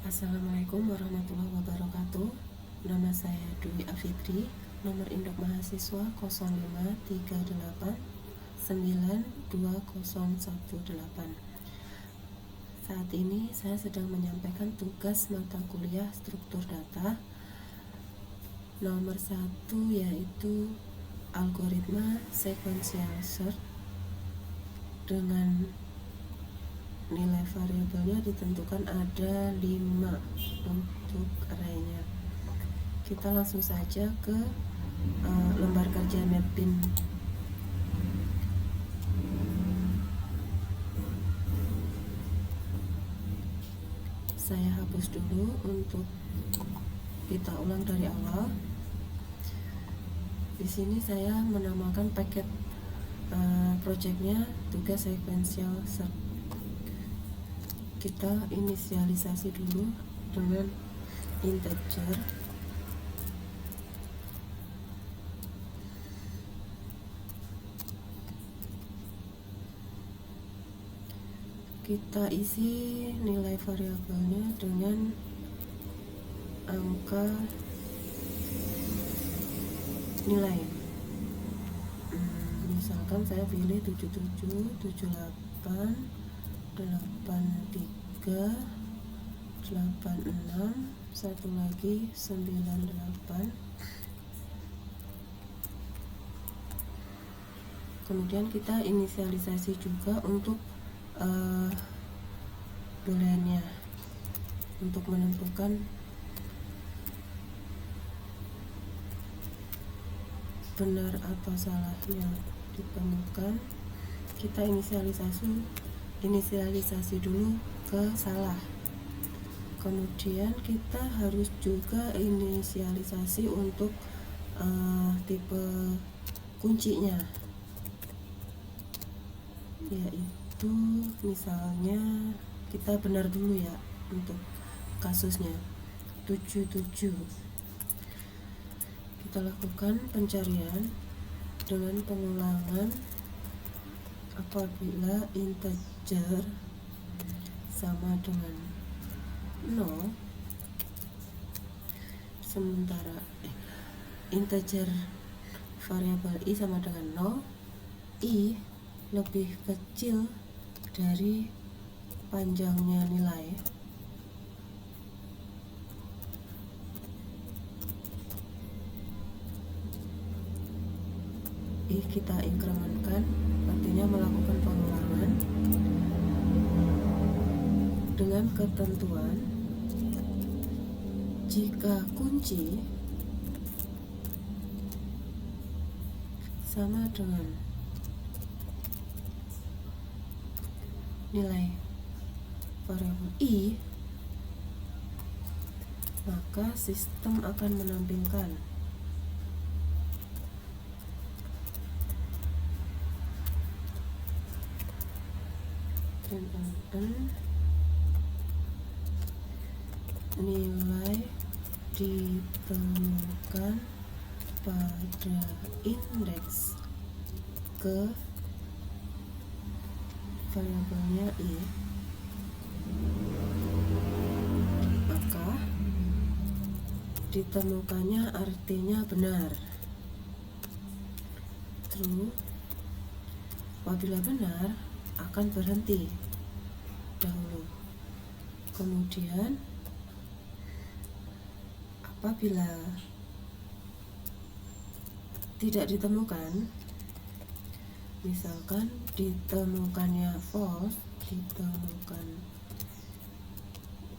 Assalamualaikum warahmatullahi wabarakatuh. Nama saya Dwi Afitri. Nomor induk mahasiswa 0538920018. Saat ini saya sedang menyampaikan tugas mata kuliah struktur data nomor 1, yaitu algoritma sequential search dengan nilai variabelnya ditentukan ada 5 untuk arraynya. Kita langsung saja ke lembar kerja NetBeans. Saya hapus dulu untuk kita ulang dari awal. Di sini saya menamakan paket projectnya tugas sequential search. Kita inisialisasi dulu dengan integer. Kita isi nilai variabelnya dengan angka nilai. Misalkan saya pilih 77, 78, 83, 86, satu lagi 98. Kemudian kita inisialisasi juga untuk booleannya untuk menentukan benar atau salahnya ditemukan. Kita inisialisasi dulu ke salah. Kemudian kita harus juga inisialisasi untuk tipe kuncinya, yaitu misalnya kita benar dulu ya untuk kasusnya 77. Kita lakukan pencarian dengan pengulangan apabila integer sama dengan 0, sementara integer variabel i sama dengan 0, i lebih kecil dari panjangnya nilai, i kita incrementkan, artinya melakukan pengulangan dengan ketentuan jika kunci sama dengan nilai variabel i, maka sistem akan menampilkan nilai ditemukan pada indeks ke variabelnya i, maka ditemukannya artinya benar, true. Apabila benar akan berhenti dahulu. Kemudian apabila tidak ditemukan, misalkan ditemukannya false,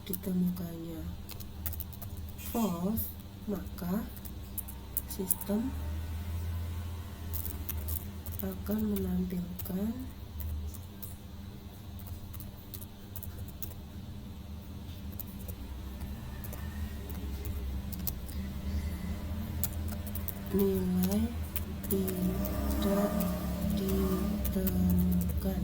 ditemukannya false, maka sistem akan menampilkan nilai tidak ditemukan.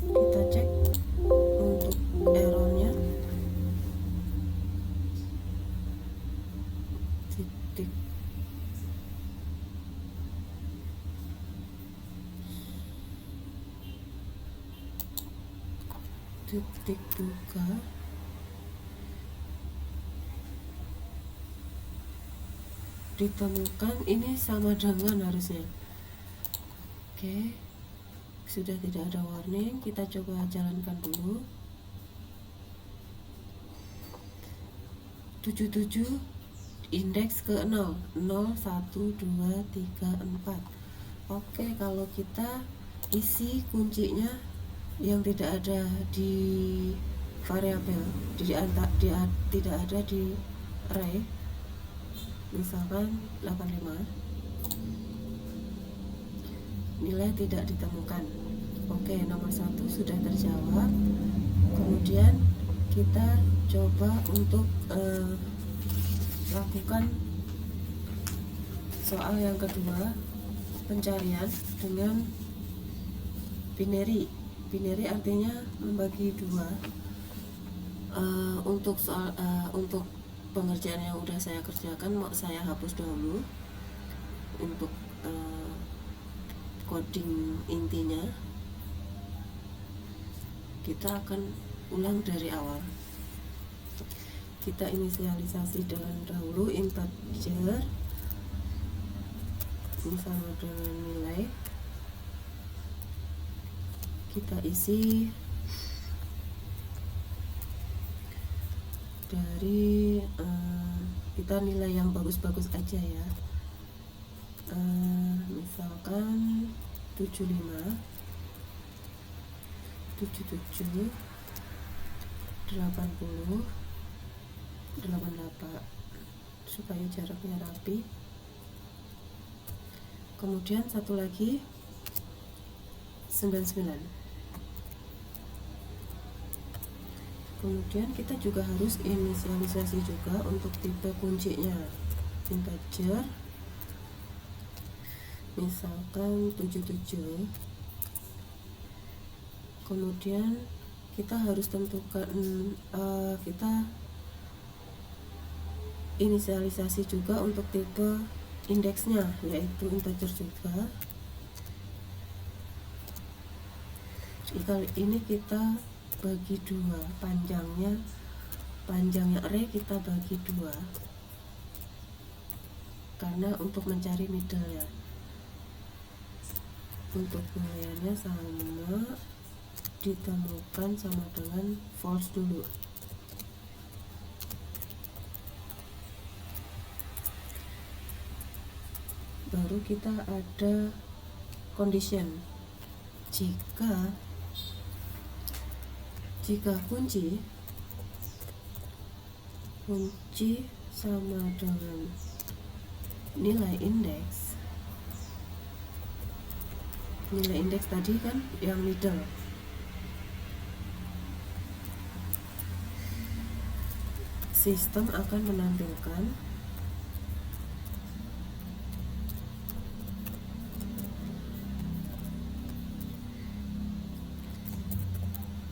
Kita cek untuk errornya. detik. Detik buka. Ditemukan, ini sama dengan harusnya. Oke, sudah tidak ada warning. Kita coba jalankan dulu. 77 indeks ke 0 0 1 2 3 4. Oke, kalau kita isi kuncinya yang tidak ada di variabel, tidak ada di array, misalkan 85, nilai tidak ditemukan. Oke, nomor 1 sudah terjawab. Kemudian kita coba untuk lakukan soal yang kedua, pencarian dengan binary. Binary artinya membagi dua. Untuk soal untuk pengerjaan yang udah saya kerjakan mau saya hapus dahulu untuk coding intinya. Kita akan ulang dari awal. Kita inisialisasi dengan dahulu integer sama dengan nilai. Kita isi dari kita nilai yang bagus-bagus aja ya. Misalkan 75, 77, 80, 88 supaya jaraknya rapi. Kemudian satu lagi 99. Kemudian kita juga harus inisialisasi juga untuk tipe kuncinya, integer, misalkan 77. Kemudian kita harus tentukan kita inisialisasi juga untuk tipe indeksnya, yaitu integer juga. Kali ini kita bagi dua, panjangnya array kita bagi dua, karena untuk mencari middle-nya. Untuk nilainya sama, ditemukan sama dengan false dulu. Baru kita ada condition. Jika kunci sama dengan nilai indeks tadi kan yang middle, sistem akan menampilkan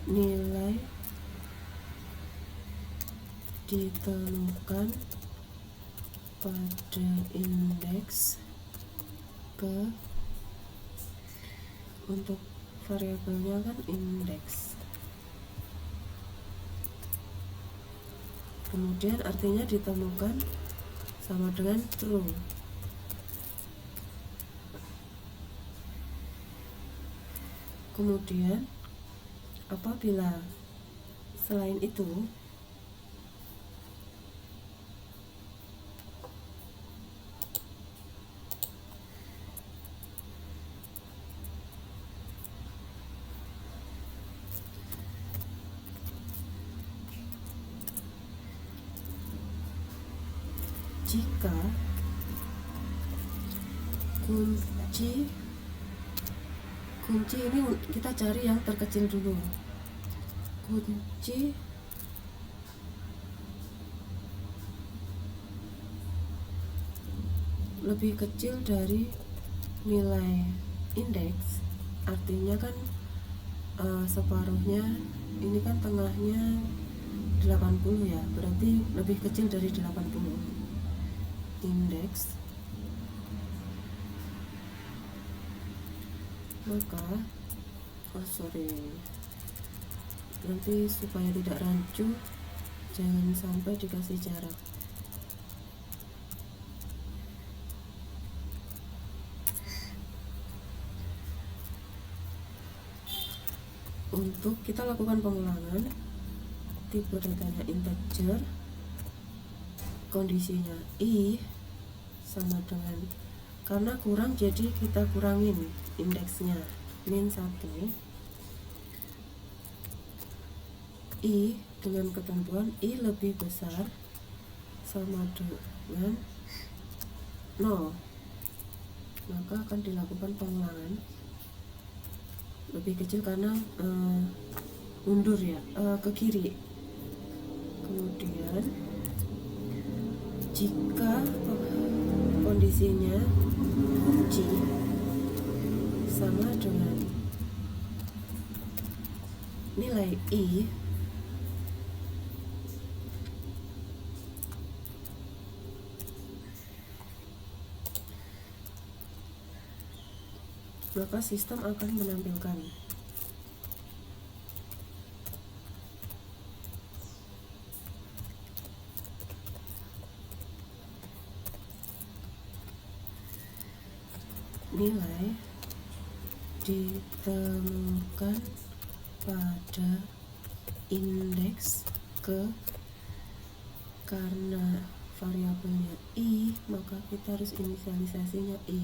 nilai ditemukan pada indeks ke, untuk variabelnya kan indeks. Kemudian artinya ditemukan sama dengan true. Kemudian apabila selain itu jika kunci ini kita cari yang terkecil dulu. Kunci lebih kecil dari nilai indeks, artinya kan separuhnya, ini kan tengahnya 80 ya, berarti lebih kecil dari 80. indeks, maka nanti supaya tidak rancu jangan sampai dikasih jarak. Untuk kita lakukan pengulangan, tipe datanya integer, kondisinya i sama dengan, karena kurang jadi kita kurangin indeksnya, min 1, i dengan ketentuan i lebih besar sama dengan 0, maka akan dilakukan pengulangan. Lebih kecil karena mundur ya, ke kiri. Kemudian jika kondisinya kunci sama dengan nilai i, maka sistem akan menampilkan nilai ditemukan pada indeks ke, karena variabelnya i maka kita harus inisialisasinya i.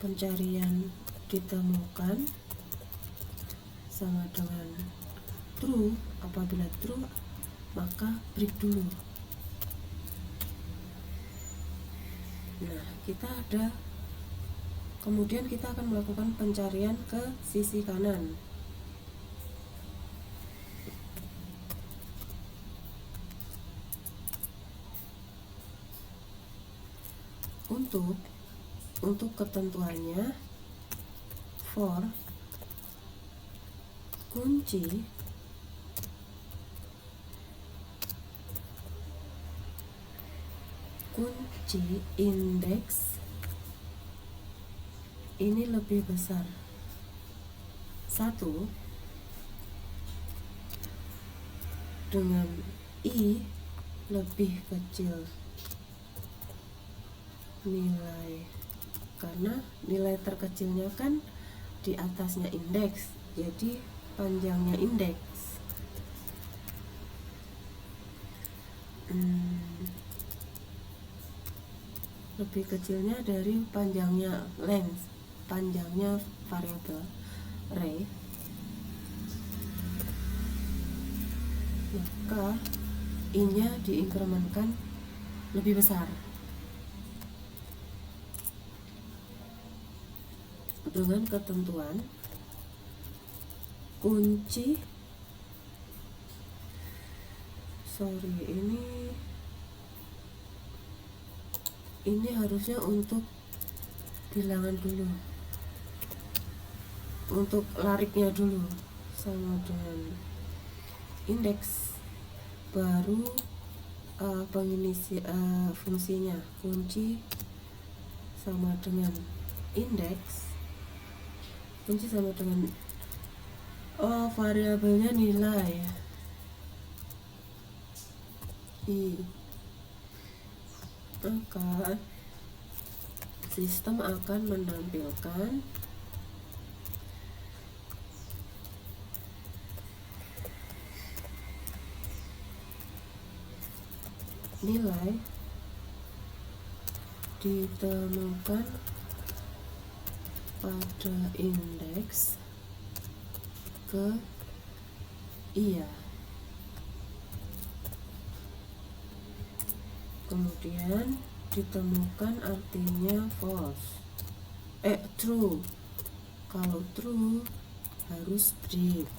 Pencarian ditemukan sama dengan true. Apabila true maka break dulu. Nah, kita ada, kemudian kita akan melakukan pencarian ke sisi kanan. Untuk ketentuannya, for kunci indeks ini lebih besar 1 dengan i lebih kecil nilai, karena nilai terkecilnya kan di atasnya indeks, jadi panjangnya indeks. Lebih kecilnya dari panjangnya length, panjangnya variabel array, maka i-nya diinkremenkan lebih besar dengan ketentuan kunci ini harusnya untuk bilangan dulu, untuk lariknya dulu sama dengan indeks, baru pengisi fungsinya kunci sama dengan indeks, kunci sama dengan variabelnya nilai i, maka sistem akan menampilkan nilai ditemukan pada indeks ke iya, kemudian ditemukan artinya false, true. Kalau true harus break.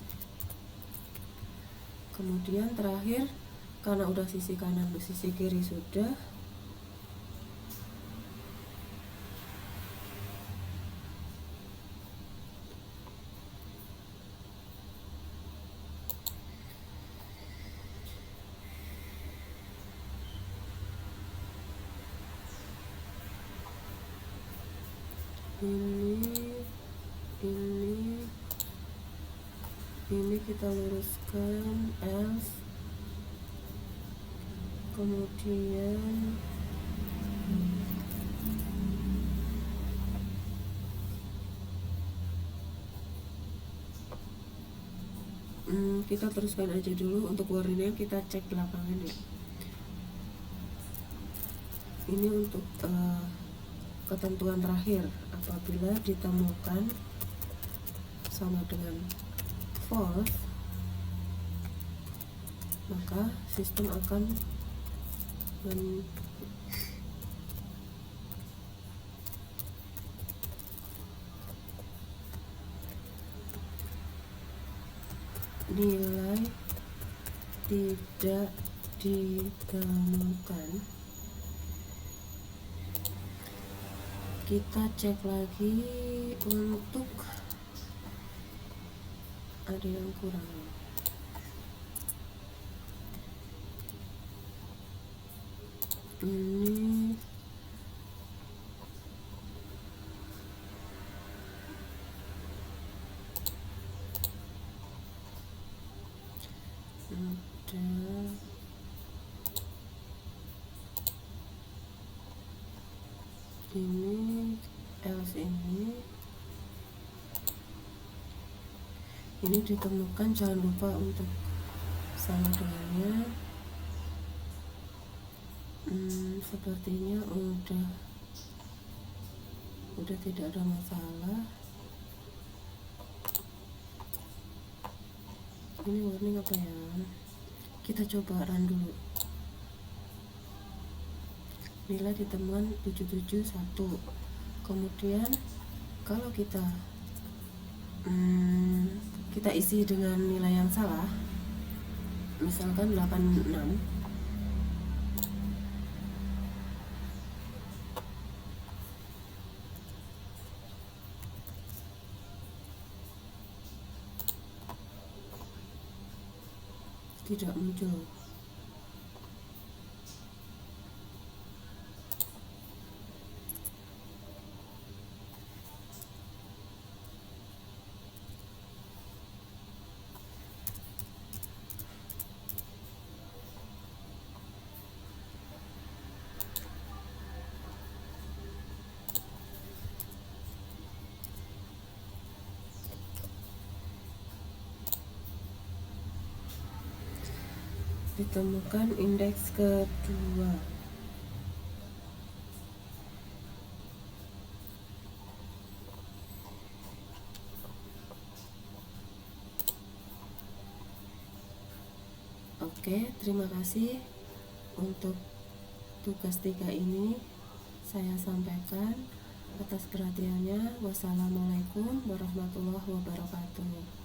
Kemudian terakhir, karena udah sisi kanan sisi kiri sudah, ini kita luruskan, else, kemudian kita teruskan aja dulu. Untuk warningnya kita cek belakangan ya. Ini untuk ketentuan terakhir, apabila ditemukan sama dengan false, maka sistem akan nilai tidak ditemukan. Kita cek lagi untuk ada yang kurang. Ini ini else, ini ditemukan, jangan lupa untuk sama dengannya. Sepertinya udah tidak ada masalah. Ini warning apa ya, kita coba run dulu. Nilai ditemukan 771. Kemudian kalau kita isi dengan nilai yang salah, misalkan 86, tidak muncul. Ditemukan indeks kedua. Oke, terima kasih untuk tugas 3 ini saya sampaikan. Atas perhatiannya, wassalamualaikum warahmatullahi wabarakatuh.